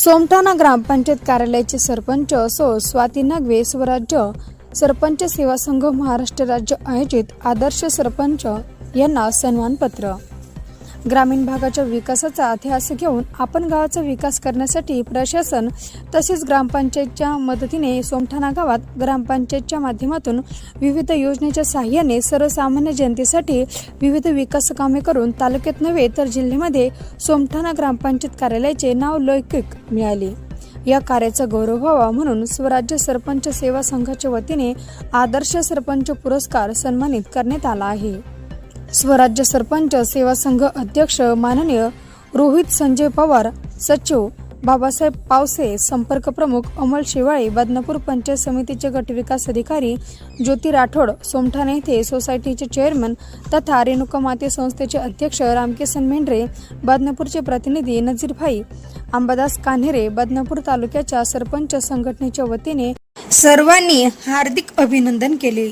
सोमठाणा ग्रामपंचायत कार्यालयाचे सरपंच सौ स्वाती नगवे स्वराज्य सरपंच सेवा संघ महाराष्ट्र राज्य आयोजित आदर्श सरपंच यांना सन्मानपत्र। ग्रामीण भागाच्या विकासाचा ध्यास घेऊन आपण गावाचा विकास करण्यासाठी प्रशासन तसेच ग्रामपंचायतच्या मदतीने सोमठाणा गावात ग्रामपंचायतच्या माध्यमातून विविध योजनेच्या सहाय्याने सर्वसामान्य जनतेसाठी विविध विकास कामे करून तालुक्यात नव्हे तर जिल्ह्यामध्ये सोमठाणा ग्रामपंचायत कार्यालयाचे नाव लौकिक मिळाले। या कार्याचा गौरव व्हावा म्हणून स्वराज्य सरपंच सेवा संघाच्या वतीने आदर्श सरपंच पुरस्कार सन्मानित करण्यात आला आहे। स्वराज्य सरपंच सेवा संघ अध्यक्ष माननीय रोहित संजय पवार, सचिव बाबासाहेब पावसे, संपर्क प्रमुख अमोल शिवाळे, बदनापूर पंचायत समितीचे गटविकास अधिकारी ज्योती राठोड, सोमठाणा येथे सोसायटीचे चेअरमन तथा रेणुका माते संस्थेचे अध्यक्ष रामकिसन मेंढरे, बदनापूरचे प्रतिनिधी नजीरभाई अंबादास कान्हेरे, बदनापूर तालुक्याच्या सरपंच संघटनेच्या वतीने सर्वांनी हार्दिक अभिनंदन केले।